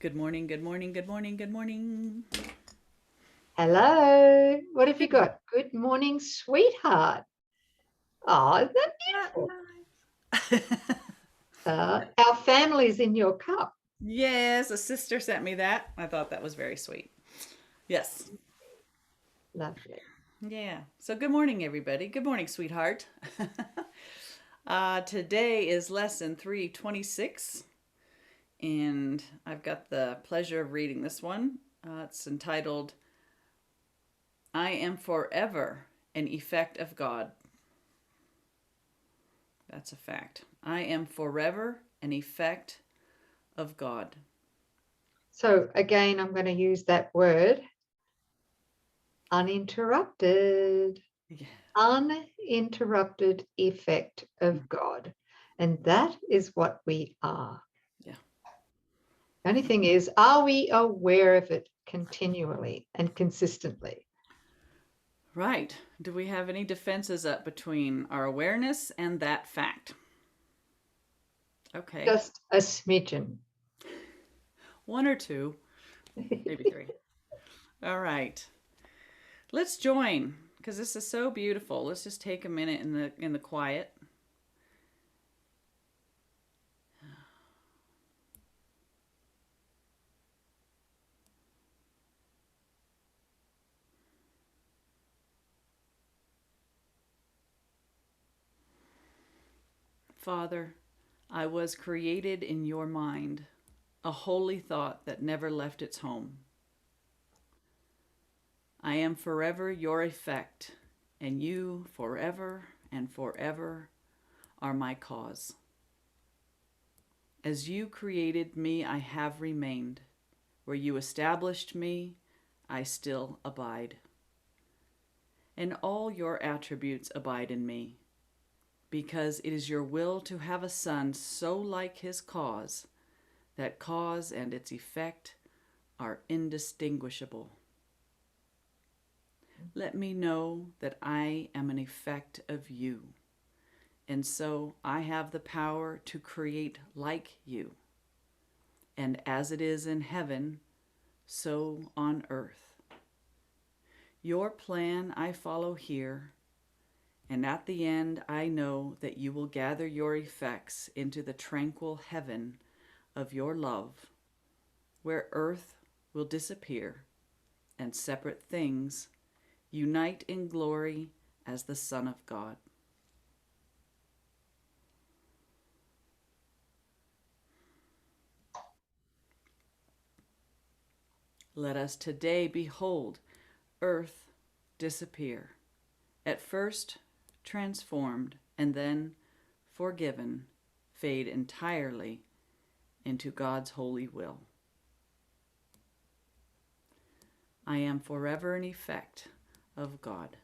Good morning, good morning, good morning, good morning. Hello. What have you got? Good morning, sweetheart. Oh, isn't that beautiful? Our family's in your cup. Yes, a sister sent me that. I thought that was very sweet. Yes. Lovely. Yeah. So good morning, everybody. Good morning, sweetheart. Today is lesson 326, and I've got the pleasure of reading this one. It's entitled, I Am Forever an Effect of God. That's a fact. I am forever an effect of God. So again, I'm going to use that word, uninterrupted. Yeah. Uninterrupted effect of God. And that is what we are. Yeah. The only thing is, are we aware of it continually and consistently? Right. Do we have any defenses up between our awareness and that fact? Okay. Just a smidgen. One or two, maybe three. All right. Let's join because this is so beautiful. Let's just take a minute in the quiet. Father, I was created in your mind, a holy thought that never left its home. I am forever your effect, and you forever and forever are my cause. As you created me, I have remained. Where you established me, I still abide. And all your attributes abide in me, because it is your will to have a son so like his cause that cause and its effect are indistinguishable. Let me know that I am an effect of you, and so I have the power to create like you. And as it is in heaven, so on earth. Your plan I follow here, and at the end I know that you will gather your effects into the tranquil heaven of your love, where earth will disappear and separate things unite in glory as the Son of God. Let us today behold earth disappear, at first transformed and then forgiven, fade entirely into God's holy will. I am forever an effect of God.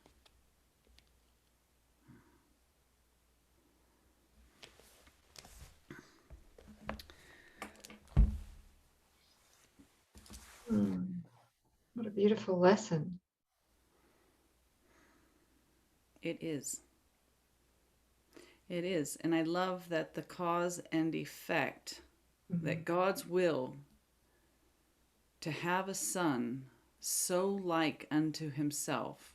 What a beautiful lesson. It is. It is. And I love that the cause and effect, that God's will to have a son so like unto himself,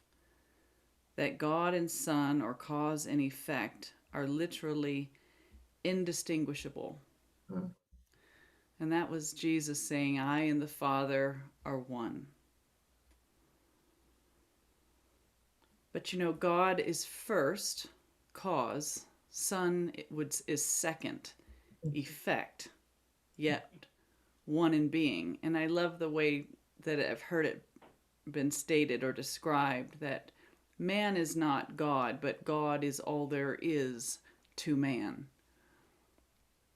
that God and son, or cause and effect, are literally indistinguishable. Mm. And that was Jesus saying, I and the Father are one. But you know, God is first, cause, Son is second, effect, yet one in being. And I love the way that I've heard it been stated or described, that man is not God, but God is all there is to man.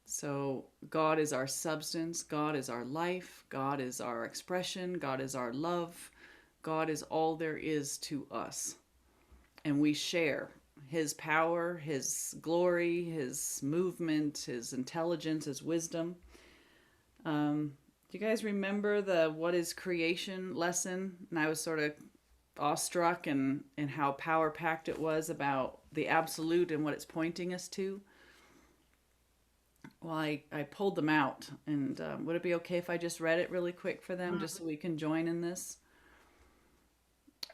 So God is our substance, God is our life, God is our expression, God is our love, God is all there is to us. And we share his power, his glory, his movement, his intelligence, his wisdom. Do you guys remember the what is creation lesson? And I was sort of awestruck and how power packed it was about the absolute and what it's pointing us to. Well, I pulled them out, and would it be okay if I just read it really quick for them, just so we can join in this?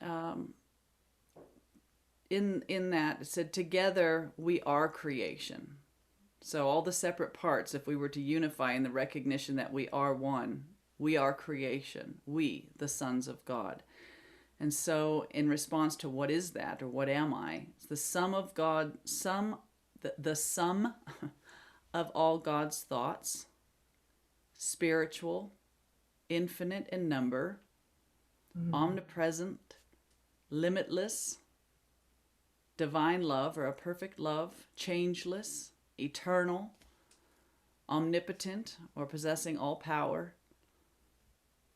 Um, in that it said, "Together we are creation." So all the separate parts, if we were to unify in the recognition that we are one, we are creation. We, the sons of God. And so, in response to what is that, or what am I? It's the sum of God, the sum of all God's thoughts, spiritual, infinite in number, omnipresent, limitless, divine love, or a perfect love, changeless, eternal, omnipotent, or possessing all power.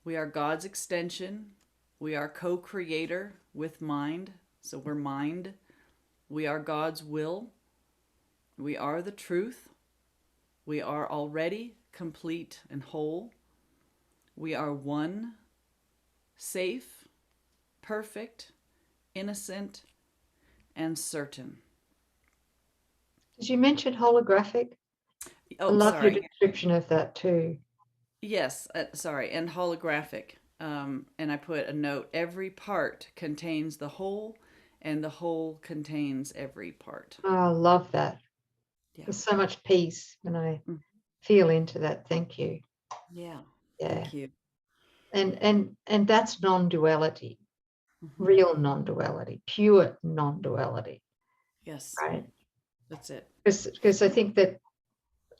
We are God's extension. We are co-creator with mind, so we're mind. We are God's will. We are the truth. We are already complete and whole. We are one, safe, perfect, innocent, and certain. Did you mention holographic? I love your description of that too. Yes, sorry, and holographic. And I put a note, every part contains the whole, and the whole contains every part. Oh, I love that. Yeah. There's so much peace when I feel into that. Thank you. Yeah. Yeah. Thank you. And that's non-duality, real non-duality, pure non-duality. Yes. Right. That's it. Because I think that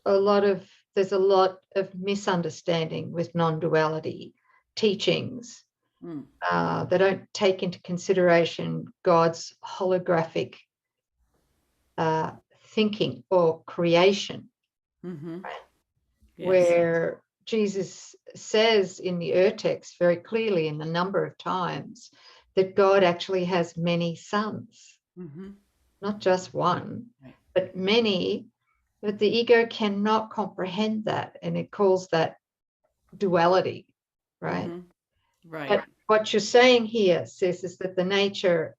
there's a lot of misunderstanding with non-duality teachings. They don't take into consideration God's holographic thinking or creation, right? Yes. Where Jesus says in the text very clearly in a number of times that God actually has many sons, not just one, but many. But the ego cannot comprehend that, and it calls that duality, right? Right. But what you're saying here, sis, is that the nature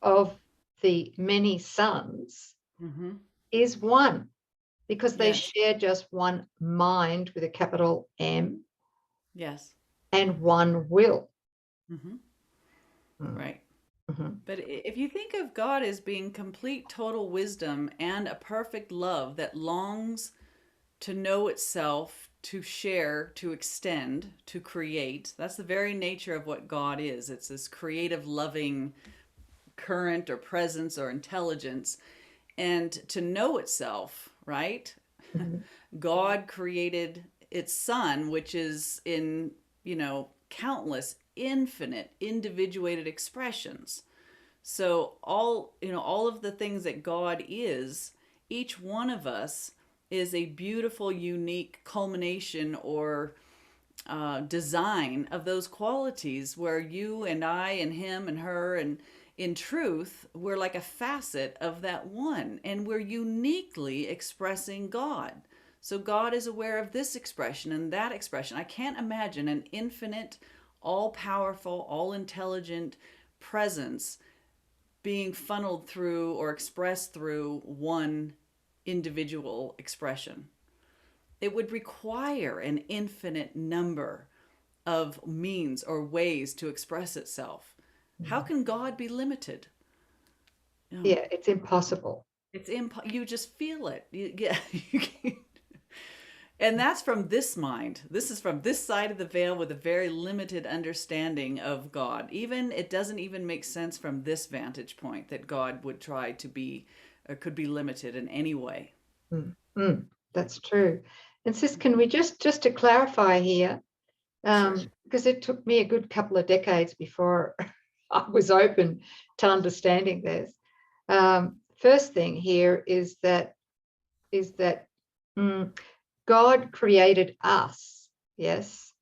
of the many sons is one, because they share just one mind with a capital M. Yes. And one will. Right. But if you think of God as being complete total wisdom and a perfect love that longs to know itself, to share, to extend, to create, that's the very nature of what God is. It's this creative, loving current or presence or intelligence. And to know itself, right? God created its son, which is in, countless, infinite, individuated expressions. So all of the things that God is, each one of us is a beautiful, unique culmination or design of those qualities, where you and I and him and her, and in truth, we're like a facet of that one, and we're uniquely expressing God. So God is aware of this expression and that expression. I can't imagine an infinite, all-powerful, all-intelligent presence being funneled through or expressed through one individual expression. It would require an infinite number of means or ways to express itself. How can God be limited? Yeah, it's impossible. It's you just feel it. You can't. And that's from this mind. This is from this side of the veil with a very limited understanding of God. Even it doesn't even make sense from this vantage point that God would try to be or could be limited in any way. That's true. And sis, can we just to clarify here, because it took me a good couple of decades before I was open to understanding this. First thing here is that God created us, yes,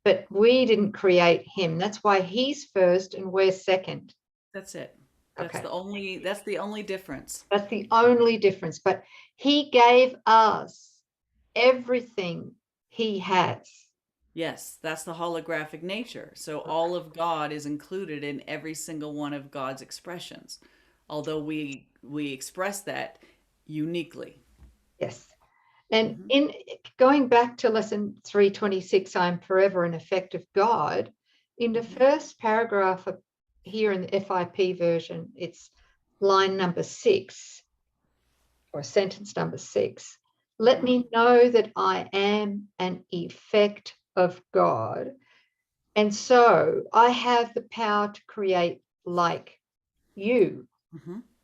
but we didn't create him. That's why he's first and we're second. That's it. That's the only difference. That's the only difference. But he gave us everything he has. Yes, that's the holographic nature. So all of God is included in every single one of God's expressions, although we express that uniquely. Yes. And in going back to lesson 326, I'm forever an effect of God, in the first paragraph here in the FIP version, it's line number 6 or sentence number 6. Let me know that I am an effect of God. And so I have the power to create like you,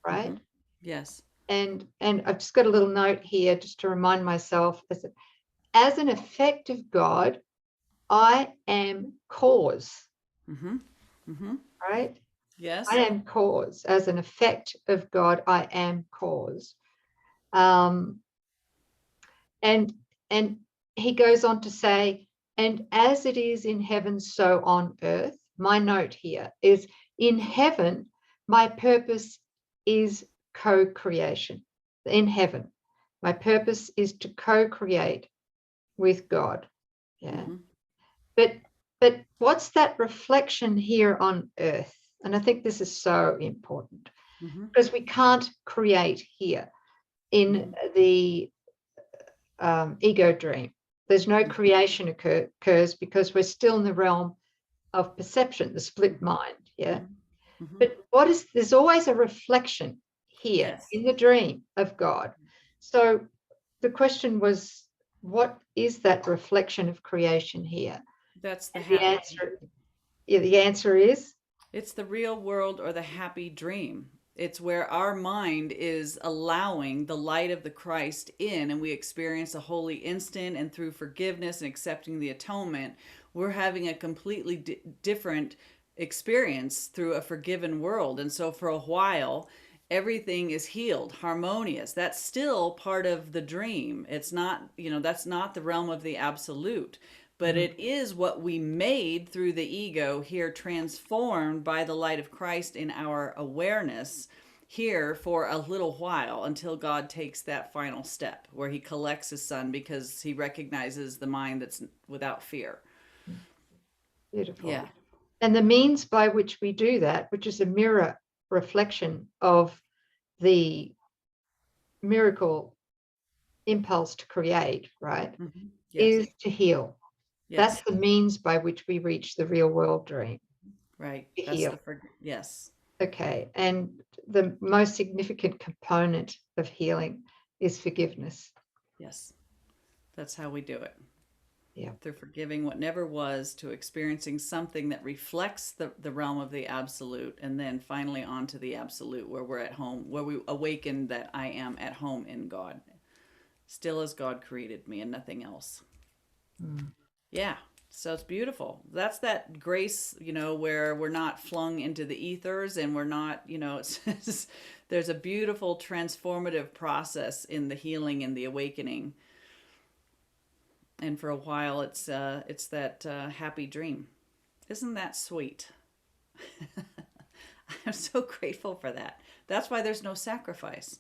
right? Yes. And I've just got a little note here just to remind myself, as an effect of God, I am cause. Right? Yes. I am cause. As an effect of God, I am cause. And he goes on to say, and as it is in heaven, so on earth. My note here is, in heaven, my purpose is co-creation. In heaven, my purpose is to co-create with God. Yeah. But what's that reflection here on earth? And I think this is so important, because we can't create here in the ego dream. There's no creation occurs because we're still in the realm of perception, the split mind. Yeah. But there's always a reflection here in the dream of God. So the question was, what is that reflection of creation here? That's the answer. Yeah, the answer is, it's the real world or the happy dream. It's where our mind is allowing the light of the Christ in, and we experience a holy instant, and through forgiveness and accepting the atonement, we're having a completely different experience through a forgiven world. And so for a while, everything is healed, harmonious. That's still part of the dream. It's not, that's not the realm of the absolute, but it is what we made through the ego here, transformed by the light of Christ in our awareness here for a little while, until God takes that final step where he collects his son, because he recognizes the mind that's without fear. Beautiful. Yeah. And the means by which we do that, which is a mirror reflection of the miracle impulse to create, right, is to heal. That's the means by which we reach the real world dream. Right. To heal. Yes. Okay. And the most significant component of healing is forgiveness. Yes. That's how we do it. Yeah. Through forgiving what never was, to experiencing something that reflects the realm of the absolute, and then finally onto the absolute, where we're at home, where we awaken that I am at home in God, still as God created me and nothing else. Yeah. So it's beautiful. That's that grace, where we're not flung into the ethers, and we're not, it's there's a beautiful transformative process in the healing and the awakening. And for a while, it's that happy dream. Isn't that sweet? I'm so grateful for that. That's why there's no sacrifice,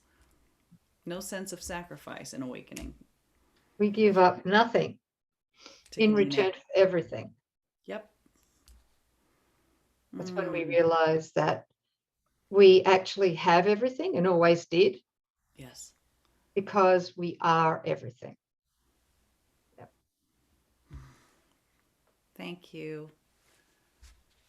no sense of sacrifice in awakening. We give up nothing in return for everything. Yep. That's when we realize that we actually have everything and always did. Yes. Because we are everything. Yep. Thank you.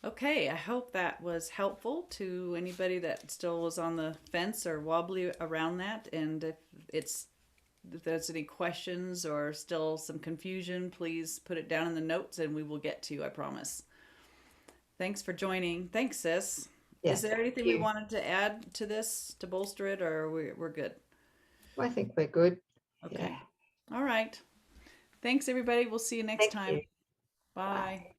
Okay, I hope that was helpful to anybody that still was on the fence or wobbly around that. And if there's any questions or still some confusion, please put it down in the notes and we will get to you, I promise. Thanks for joining. Thanks, sis. Yes, is there anything we wanted to add to this to bolster it, or we're good? Well, I think we're good. Okay. Yeah. All right. Thanks, everybody. We'll see you next time. You. Bye. Bye.